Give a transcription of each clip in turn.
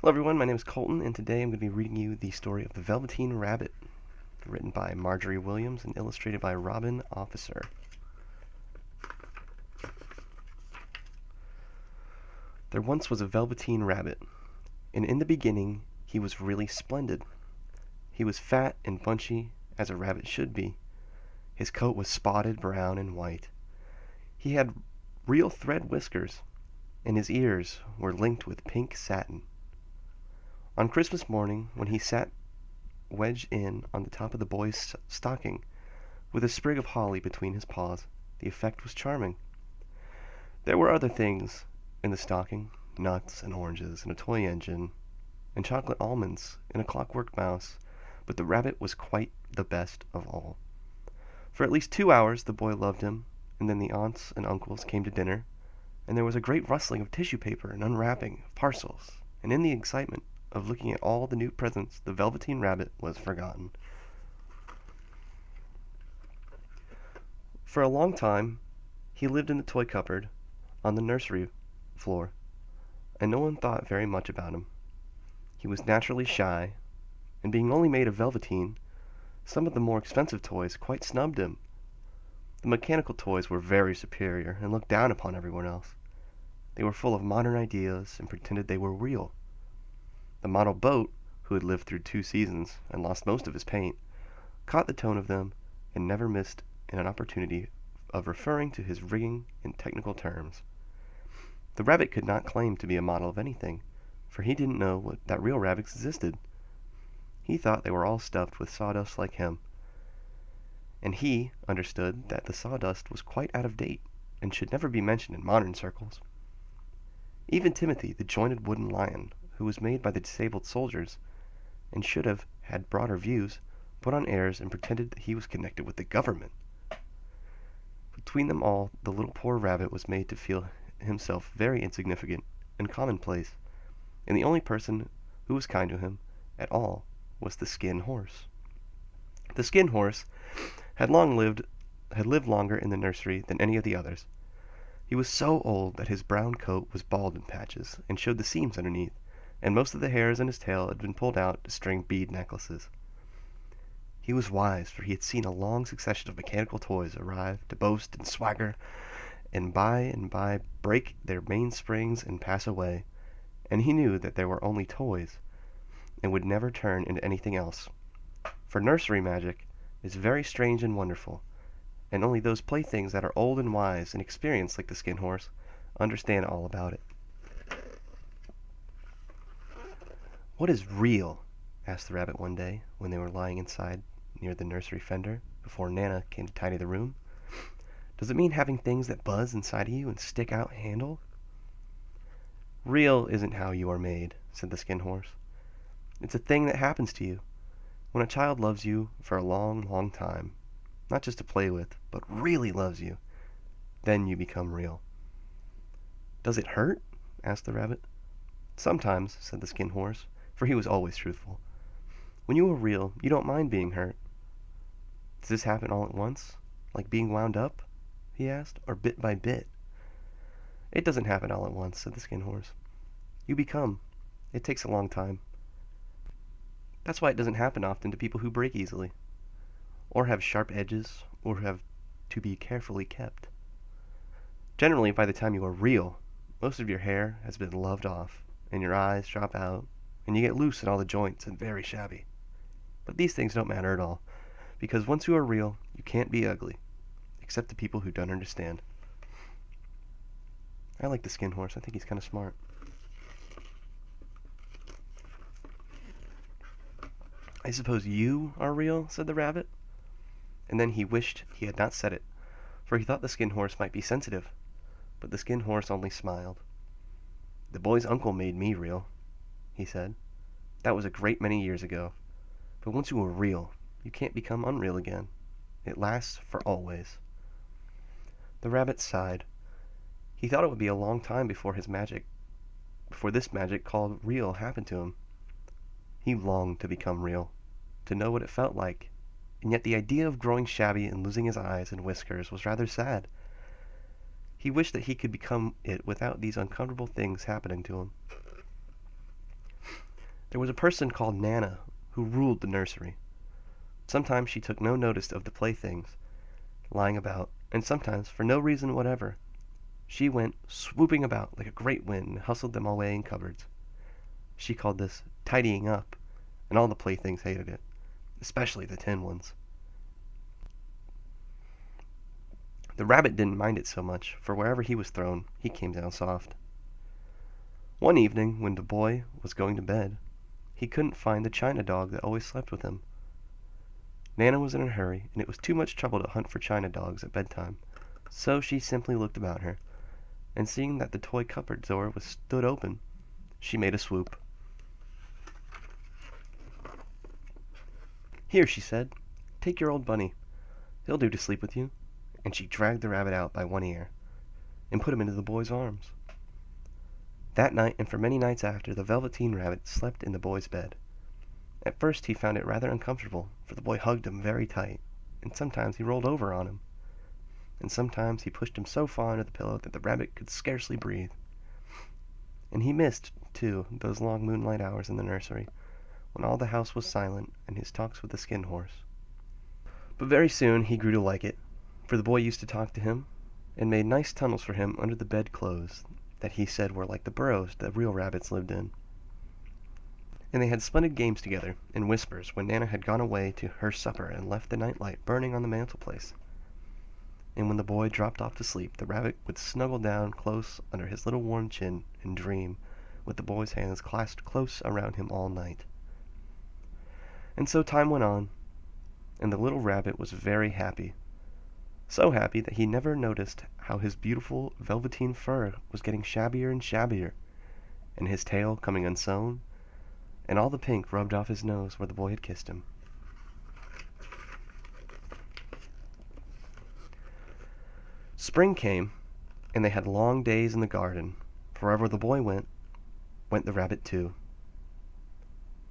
Hello everyone, my name is Colton, and today I'm going to be reading you the story of the Velveteen Rabbit, written by Marjorie Williams and illustrated by Robin Officer. There once was a Velveteen Rabbit, and in the beginning he was really splendid. He was fat and bunchy, as a rabbit should be. His coat was spotted brown and white. He had real thread whiskers, and his ears were linked with pink satin. On Christmas morning, when he sat wedged in on the top of the boy's stocking, with a sprig of holly between his paws, the effect was charming. There were other things in the stocking, nuts and oranges and a toy engine, and chocolate almonds and a clockwork mouse, but the rabbit was quite the best of all. For at least 2 hours the boy loved him, and then the aunts and uncles came to dinner, and there was a great rustling of tissue paper and unwrapping of parcels, and in the excitement of looking at all the new presents, the Velveteen Rabbit was forgotten. For a long time he lived in the toy cupboard on the nursery floor, and no one thought very much about him. He was naturally shy, and being only made of velveteen, some of the more expensive toys quite snubbed him. The mechanical toys were very superior and looked down upon everyone else. They were full of modern ideas and pretended they were real. The model boat, who had lived through 2 seasons and lost most of his paint, caught the tone of them and never missed an opportunity of referring to his rigging in technical terms. The rabbit could not claim to be a model of anything, for he didn't know that real rabbits existed. He thought they were all stuffed with sawdust like him, and he understood that the sawdust was quite out of date and should never be mentioned in modern circles. Even Timothy, the jointed wooden lion, who was made by the disabled soldiers, and should have had broader views, put on airs and pretended that he was connected with the government. Between them all, the little poor rabbit was made to feel himself very insignificant and commonplace, and the only person who was kind to him at all was the Skin Horse. The Skin Horse had lived longer in the nursery than any of the others. He was so old that his brown coat was bald in patches and showed the seams underneath, and most of the hairs in his tail had been pulled out to string bead necklaces. He was wise, for he had seen a long succession of mechanical toys arrive to boast and swagger, and by break their mainsprings and pass away, and he knew that they were only toys, and would never turn into anything else. For nursery magic is very strange and wonderful, and only those playthings that are old and wise and experienced like the Skin Horse understand all about it. "What is real?" asked the rabbit one day, when they were lying inside near the nursery fender, before Nana came to tidy the room. "Does it mean having things that buzz inside of you and stick out handle?" "Real isn't how you are made," said the Skin Horse. "It's a thing that happens to you. When a child loves you for a long, long time, not just to play with, but really loves you, then you become real." "Does it hurt?" asked the rabbit. "Sometimes," said the Skin Horse, for he was always truthful. "When you are real, you don't mind being hurt." "Does this happen all at once, like being wound up?" he asked, "or bit by bit?" "It doesn't happen all at once," said the Skin Horse. "You become. It takes a long time. That's why it doesn't happen often to people who break easily, or have sharp edges, or have to be carefully kept. Generally, by the time you are real, most of your hair has been loved off, and your eyes drop out, and you get loose in all the joints and very shabby. But these things don't matter at all, because once you are real, you can't be ugly, except to people who don't understand." I like the Skin Horse. I think he's kind of smart. "I suppose you are real?" said the rabbit. And then he wished he had not said it, for he thought the Skin Horse might be sensitive. But the Skin Horse only smiled. "The boy's uncle made me real," he said. "That was a great many years ago. But once you are real, you can't become unreal again. It lasts for always." The rabbit sighed. He thought it would be a long time before this magic called real happened to him. He longed to become real, to know what it felt like, and yet the idea of growing shabby and losing his eyes and whiskers was rather sad. He wished that he could become it without these uncomfortable things happening to him. There was a person called Nana who ruled the nursery. Sometimes she took no notice of the playthings lying about, and sometimes, for no reason whatever, she went swooping about like a great wind and hustled them away in cupboards. She called this tidying up, and all the playthings hated it, especially the tin ones. The rabbit didn't mind it so much, for wherever he was thrown, he came down soft. One evening, when the boy was going to bed, he couldn't find the china dog that always slept with him. Nana was in a hurry, and it was too much trouble to hunt for china dogs at bedtime, so she simply looked about her, and seeing that the toy cupboard door was stood open, she made a swoop. "Here," she said, "take your old bunny. He'll do to sleep with you." And she dragged the rabbit out by one ear, and put him into the boy's arms. That night, and for many nights after, the Velveteen Rabbit slept in the boy's bed. At first he found it rather uncomfortable, for the boy hugged him very tight, and sometimes he rolled over on him, and sometimes he pushed him so far under the pillow that the rabbit could scarcely breathe. And he missed, too, those long moonlight hours in the nursery, when all the house was silent, and his talks with the Skin Horse. But very soon he grew to like it, for the boy used to talk to him, and made nice tunnels for him under the bedclothes that he said were like the burrows that real rabbits lived in. And they had splendid games together, in whispers, when Nana had gone away to her supper and left the nightlight burning on the mantelpiece. And when the boy dropped off to sleep, the rabbit would snuggle down close under his little warm chin and dream, with the boy's hands clasped close around him all night. And so time went on, and the little rabbit was very happy. So happy that he never noticed how his beautiful velveteen fur was getting shabbier and shabbier, and his tail coming unsewn, and all the pink rubbed off his nose where the boy had kissed him. Spring came, and they had long days in the garden. Wherever the boy went the rabbit too.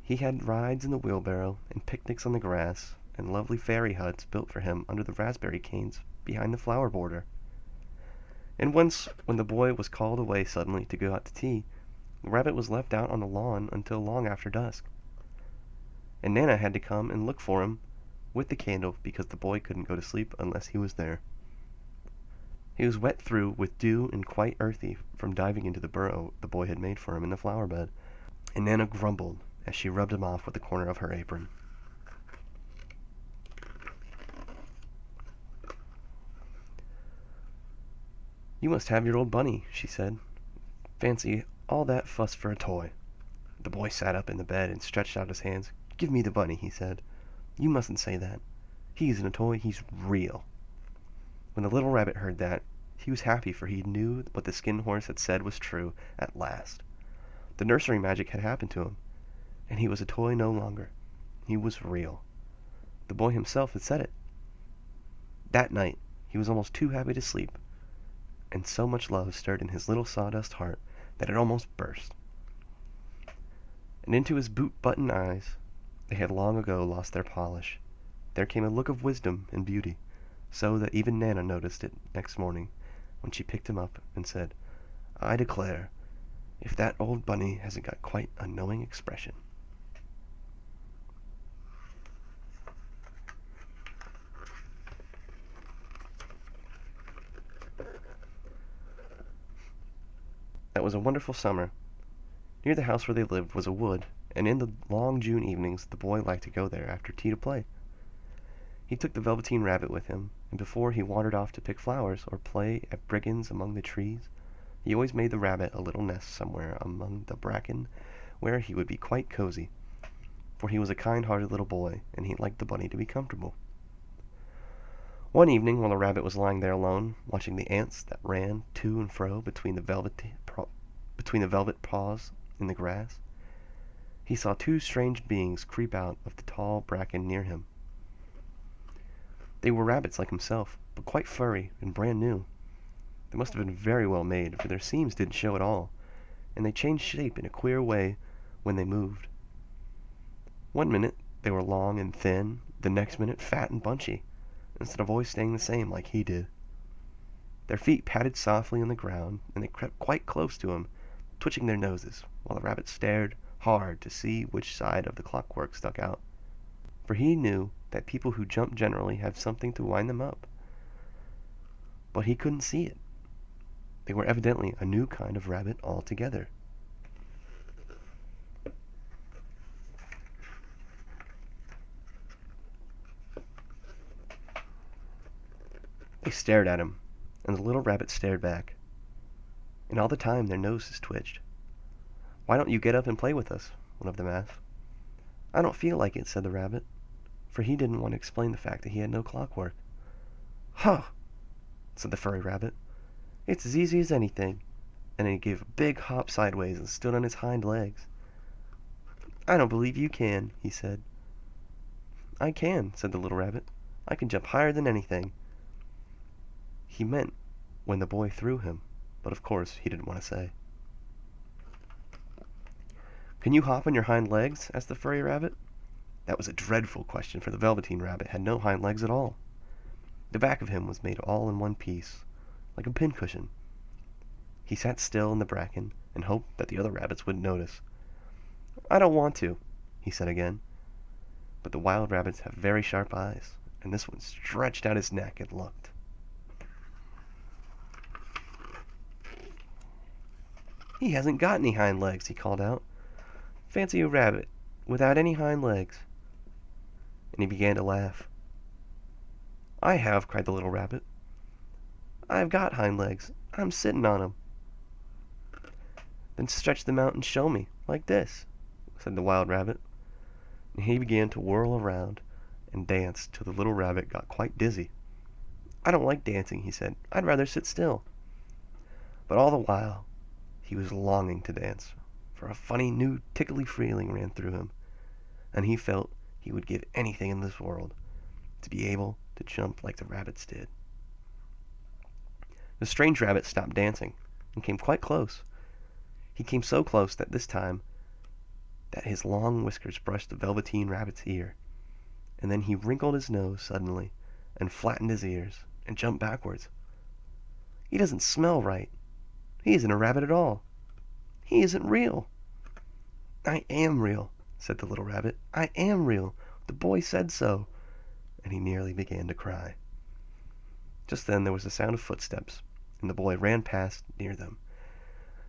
He had rides in the wheelbarrow, and picnics on the grass, and lovely fairy huts built for him under the raspberry canes behind the flower border. And once, when the boy was called away suddenly to go out to tea, the rabbit was left out on the lawn until long after dusk. And Nana had to come and look for him with the candle because the boy couldn't go to sleep unless he was there. He was wet through with dew and quite earthy from diving into the burrow the boy had made for him in the flower bed, and Nana grumbled as she rubbed him off with the corner of her apron. "You must have your old bunny," she said. "Fancy all that fuss for a toy." The boy sat up in the bed and stretched out his hands. "Give me the bunny," he said. "You mustn't say that. He isn't a toy, he's real." When the little rabbit heard that, he was happy, for he knew what the Skin Horse had said was true at last. The nursery magic had happened to him, and he was a toy no longer. He was real. The boy himself had said it. That night he was almost too happy to sleep, and so much love stirred in his little sawdust heart that it almost burst. And into his boot-button eyes, they had long ago lost their polish, there came a look of wisdom and beauty, so that even Nana noticed it next morning when she picked him up and said, "I declare, if that old bunny hasn't got quite a knowing expression." That was a wonderful summer. Near the house where they lived was a wood, and in the long June evenings the boy liked to go there after tea to play. He took the Velveteen Rabbit with him, and before he wandered off to pick flowers or play at brigands among the trees, he always made the rabbit a little nest somewhere among the bracken where he would be quite cozy, for he was a kind-hearted little boy, and he liked the bunny to be comfortable. One evening, while the rabbit was lying there alone, watching the ants that ran to and fro between the velvet paws in the grass, he saw two strange beings creep out of the tall bracken near him. They were rabbits like himself, but quite furry and brand new. They must have been very well made, for their seams didn't show at all, and they changed shape in a queer way when they moved. One minute they were long and thin, the next minute fat and bunchy, instead of always staying the same like he did. Their feet patted softly on the ground, and they crept quite close to him, twitching their noses, while the rabbit stared hard to see which side of the clockwork stuck out, for he knew that people who jump generally have something to wind them up. But he couldn't see it. They were evidently a new kind of rabbit altogether. They stared at him, and the little rabbit stared back. And all the time their noses twitched. "Why don't you get up and play with us?" one of them asked. "I don't feel like it," said the rabbit, for he didn't want to explain the fact that he had no clockwork. "Huh!" said the furry rabbit. "It's as easy as anything." And he gave a big hop sideways and stood on his hind legs. "I don't believe you can," he said. "I can," said the little rabbit. "I can jump higher than anything." He meant when the boy threw him, but of course he didn't want to say. "Can you hop on your hind legs?" asked the furry rabbit. That was a dreadful question, for the Velveteen Rabbit had no hind legs at all. The back of him was made all in one piece, like a pincushion. He sat still in the bracken and hoped that the other rabbits wouldn't notice. "I don't want to," he said again. But the wild rabbits have very sharp eyes, and this one stretched out his neck and looked. "He hasn't got any hind legs," he called out. "Fancy a rabbit without any hind legs." And he began to laugh. "I have," cried the little rabbit. "I've got hind legs. I'm sitting on 'em." "Then stretch them out and show me, like this," said the wild rabbit. And he began to whirl around and dance till the little rabbit got quite dizzy. "I don't like dancing," he said. "I'd rather sit still." But all the while he was longing to dance, for a funny new tickly feeling ran through him, and he felt he would give anything in this world to be able to jump like the rabbits did. The strange rabbit stopped dancing and came quite close. He came so close that this time that his long whiskers brushed the Velveteen Rabbit's ear, and then he wrinkled his nose suddenly and flattened his ears and jumped backwards. "He doesn't smell right. He isn't a rabbit at all. He isn't real." "I am real," said the little rabbit. "I am real. The boy said so." And he nearly began to cry. Just then there was a sound of footsteps, and the boy ran past near them.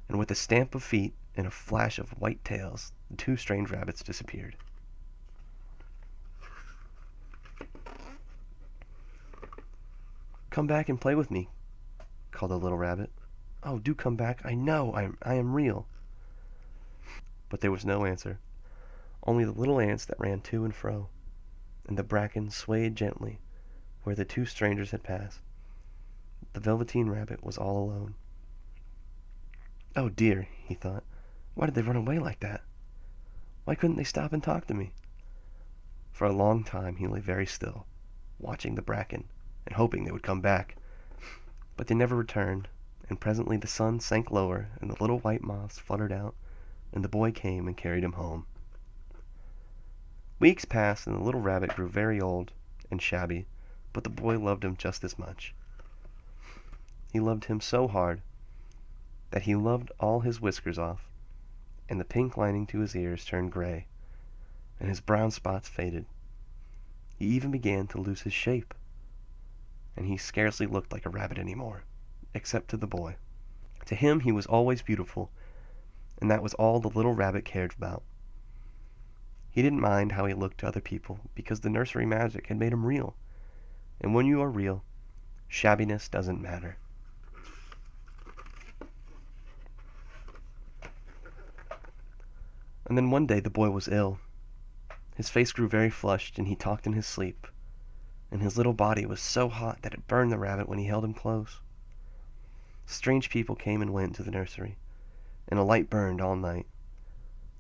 And with a stamp of feet and a flash of white tails, the two strange rabbits disappeared. "Come back and play with me," called the little rabbit. "Oh, do come back. I know I am real." But there was no answer, only the little ants that ran to and fro, and the bracken swayed gently where the two strangers had passed. The Velveteen Rabbit was all alone. "Oh dear," he thought. "Why did they run away like that? Why couldn't they stop and talk to me?" For a long time he lay very still, watching the bracken and hoping they would come back. But they never returned, and presently the sun sank lower and the little white moths fluttered out, and the boy came and carried him home. Weeks passed, and the little rabbit grew very old and shabby, but the boy loved him just as much. He loved him so hard that he loved all his whiskers off, and the pink lining to his ears turned gray, and his brown spots faded. He even began to lose his shape, and he scarcely looked like a rabbit anymore, except to the boy. To him he was always beautiful, and that was all the little rabbit cared about. He didn't mind how he looked to other people, because the nursery magic had made him real, and when you are real, shabbiness doesn't matter. And then one day the boy was ill. His face grew very flushed, and he talked in his sleep, and his little body was so hot that it burned the rabbit when he held him close. Strange people came and went to the nursery, and a light burned all night.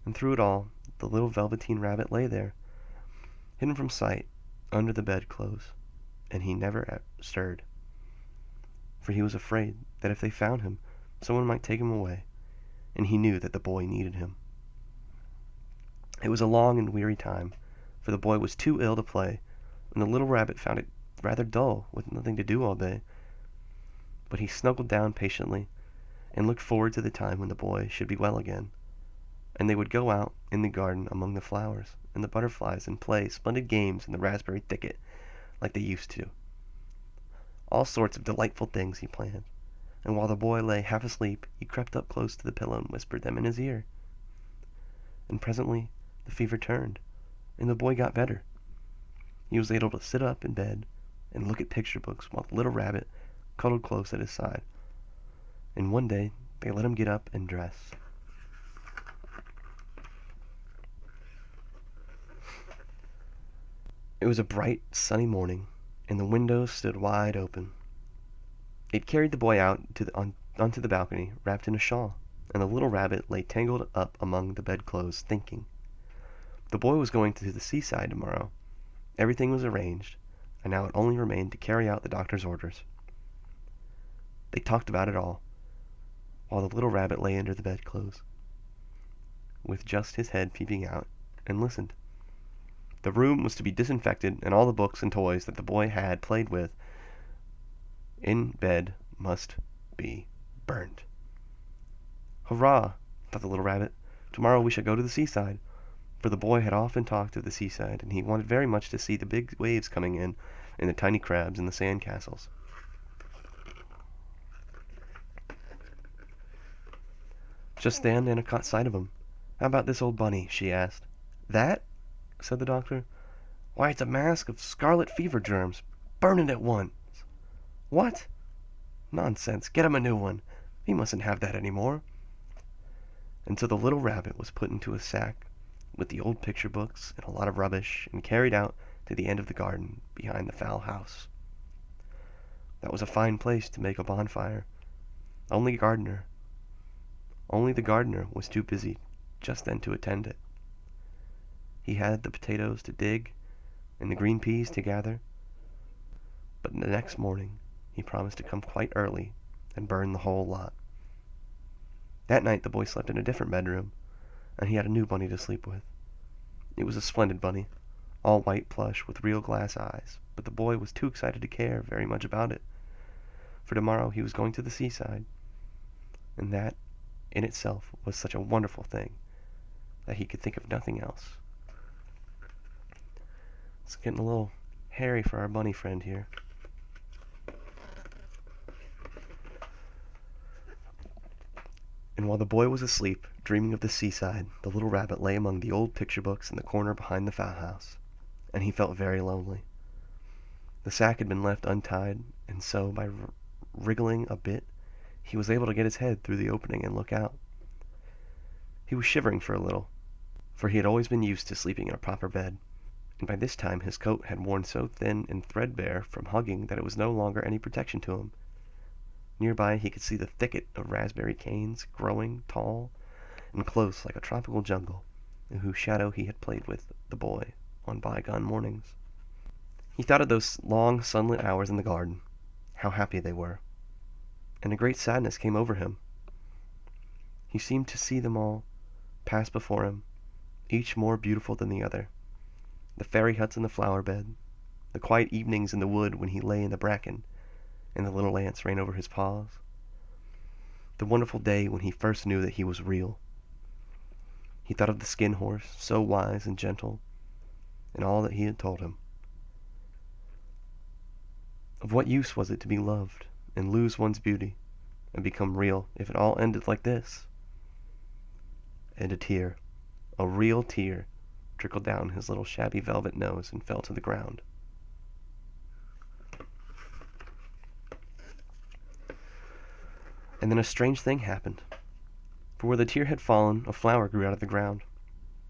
And through it all, the little Velveteen Rabbit lay there, hidden from sight under the bedclothes, and he never stirred, for he was afraid that if they found him, someone might take him away, and he knew that the boy needed him. It was a long and weary time, for the boy was too ill to play, and the little rabbit found it rather dull, with nothing to do all day. But he snuggled down patiently, and looked forward to the time when the boy should be well again. and they would go out in the garden among the flowers and the butterflies and play splendid games in the raspberry thicket like they used to. All sorts of delightful things he planned, and while the boy lay half asleep he crept up close to the pillow and whispered them in his ear. And presently the fever turned, and the boy got better. He was able to sit up in bed and look at picture books while the little rabbit cuddled close at his side. And one day they let him get up and dress. It was a bright, sunny morning, and the windows stood wide open. It carried the boy out onto the balcony, wrapped in a shawl, and the little rabbit lay tangled up among the bedclothes, thinking. The boy was going to the seaside tomorrow. Everything was arranged, and now it only remained to carry out the doctor's orders. They talked about it all, while the little rabbit lay under the bedclothes, with just his head peeping out, and listened. The room was to be disinfected, and all the books and toys that the boy had played with in bed must be burned. Hurrah, thought the little rabbit. Tomorrow we shall go to the seaside. For the boy had often talked of the seaside, and he wanted very much to see the big waves coming in, and the tiny crabs and the sand castles. Just then Anna caught sight of him. "How about this old bunny?" she asked. "That?" said the doctor. "Why, it's a mask of scarlet fever germs. Burn it at once." "What? Nonsense. Get him a new one. He mustn't have that any more." And so the little rabbit was put into a sack with the old picture books and a lot of rubbish and carried out to the end of the garden behind the fowl house. That was a fine place to make a bonfire. Only the gardener was too busy just then to attend it. He had the potatoes to dig and the green peas to gather, but the next morning he promised to come quite early and burn the whole lot. That night the boy slept in a different bedroom, and he had a new bunny to sleep with. It was a splendid bunny, all white plush with real glass eyes, but the boy was too excited to care very much about it, for tomorrow he was going to the seaside, and that in itself was such a wonderful thing that he could think of nothing else. It's getting a little hairy for our bunny friend here. And while the boy was asleep, dreaming of the seaside, the little rabbit lay among the old picture books in the corner behind the fowl house, and he felt very lonely. The sack had been left untied, and so, by wriggling a bit, he was able to get his head through the opening and look out. He was shivering for a little, for he had always been used to sleeping in a proper bed, and by this time his coat had worn so thin and threadbare from hugging that it was no longer any protection to him. Nearby he could see the thicket of raspberry canes, growing tall and close like a tropical jungle, in whose shadow he had played with the boy on bygone mornings. He thought of those long sunlit hours in the garden, how happy they were, and a great sadness came over him. He seemed to see them all pass before him, each more beautiful than the other. The fairy huts in the flower bed, the quiet evenings in the wood when he lay in the bracken, and the little ants ran over his paws. The wonderful day when he first knew that he was real. He thought of the skin horse, so wise and gentle, and all that he had told him. Of what use was it to be loved and lose one's beauty and become real if it all ended like this? And a tear, a real tear, trickled down his little shabby velvet nose and fell to the ground. And then a strange thing happened. For where the tear had fallen, a flower grew out of the ground.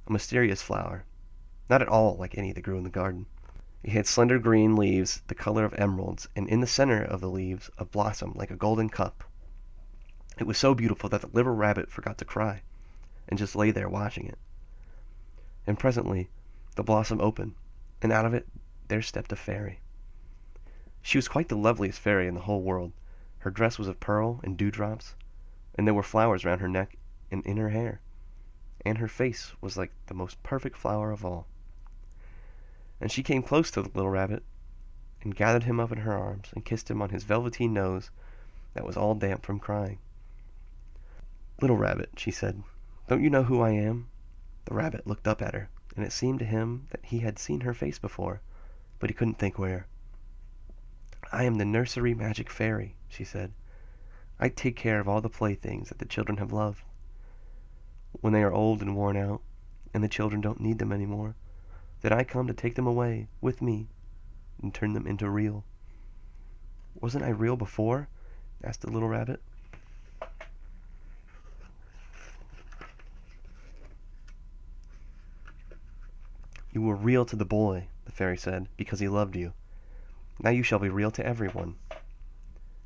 A mysterious flower, not at all like any that grew in the garden. It had slender green leaves the color of emeralds, and in the center of the leaves a blossom like a golden cup. It was so beautiful that the little rabbit forgot to cry, and just lay there watching it. And presently the blossom opened, and out of it there stepped a fairy. She was quite the loveliest fairy in the whole world. Her dress was of pearl and dewdrops, and there were flowers round her neck and in her hair, and her face was like the most perfect flower of all. And she came close to the little rabbit, and gathered him up in her arms, and kissed him on his velveteen nose that was all damp from crying. "Little rabbit," she said, Don't you know who I am?" The rabbit looked up at her, and it seemed to him that he had seen her face before, but he couldn't think where. "I am the nursery magic fairy," she said. "I take care of all the playthings that the children have loved. When they are old and worn out, and the children don't need them any more, then I come to take them away with me and turn them into real." "Wasn't I real before?" asked the little rabbit. "You were real to the boy," the fairy said, "because he loved you. Now you shall be real to everyone."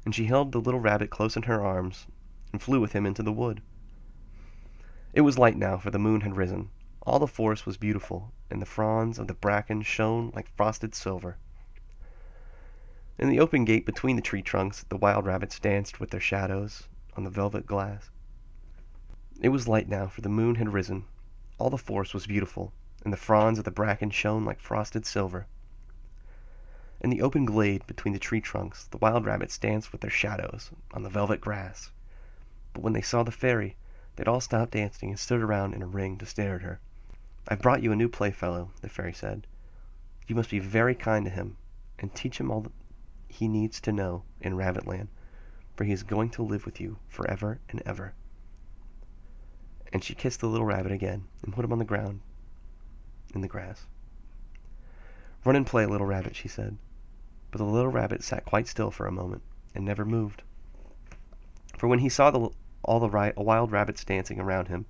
And she held the little rabbit close in her arms and flew with him into the wood. It was light now, for the moon had risen. All the forest was beautiful, and the fronds of the bracken shone like frosted silver. In the open gate between the tree trunks, the wild rabbits danced with their shadows on the velvet glass. It was light now, for the moon had risen. All the forest was beautiful, and the fronds of the bracken shone like frosted silver. In the open glade between the tree trunks, the wild rabbits danced with their shadows on the velvet grass. But when they saw the fairy, they'd all stopped dancing and stood around in a ring to stare at her. "I've brought you a new playfellow," the fairy said. "You must be very kind to him, and teach him all that he needs to know in Rabbitland, for he is going to live with you forever and ever." And she kissed the little rabbit again and put him on the ground in the grass. "Run and play, little rabbit," she said. But the little rabbit sat quite still for a moment and never moved. For when he saw all the wild rabbits dancing around him,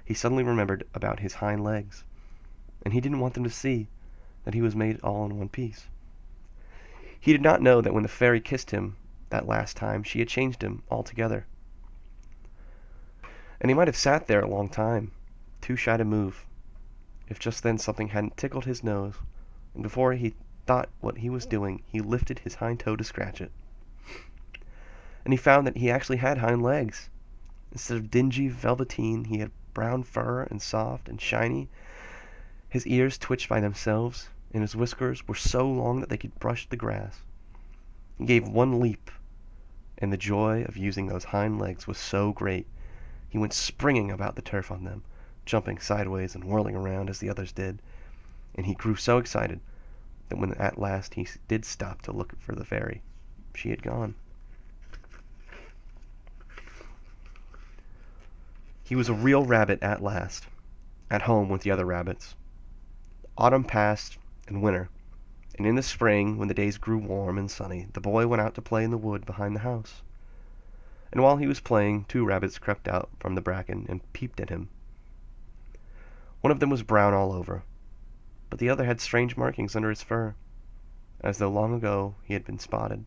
he suddenly remembered about his hind legs, and he didn't want them to see that he was made all in one piece. He did not know that when the fairy kissed him that last time, she had changed him altogether. And he might have sat there a long time, too shy to move, if just then something hadn't tickled his nose, and before he thought what he was doing, he lifted his hind toe to scratch it. And he found that he actually had hind legs. Instead of dingy velveteen, he had brown fur and soft and shiny. His ears twitched by themselves, and his whiskers were so long that they could brush the grass. He gave one leap, and the joy of using those hind legs was so great, he went springing about the turf on them, jumping sideways and whirling around as the others did, and he grew so excited that when at last he did stop to look for the fairy, she had gone. He was a real rabbit at last, at home with the other rabbits. Autumn passed, and winter, and in the spring, when the days grew warm and sunny, the boy went out to play in the wood behind the house. And while he was playing, two rabbits crept out from the bracken and peeped at him. One of them was brown all over, but the other had strange markings under his fur, as though long ago he had been spotted,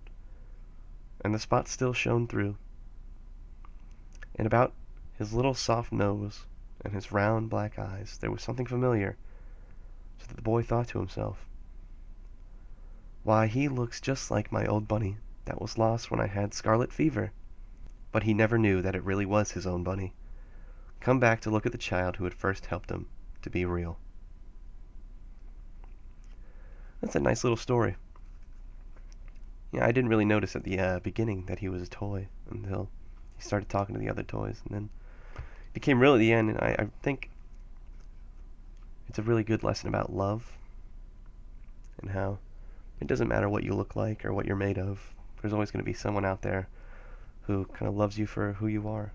and the spots still shone through. And about his little soft nose and his round black eyes there was something familiar, so that the boy thought to himself, "Why, he looks just like my old bunny that was lost when I had scarlet fever." But he never knew that it really was his own bunny, come back to look at the child who had first helped him to be real. That's a nice little story. Yeah, I didn't really notice at the beginning that he was a toy until he started talking to the other toys, and then it became real at the end, and I think it's a really good lesson about love and how it doesn't matter what you look like or what you're made of. There's always going to be someone out there who kind of loves you for who you are.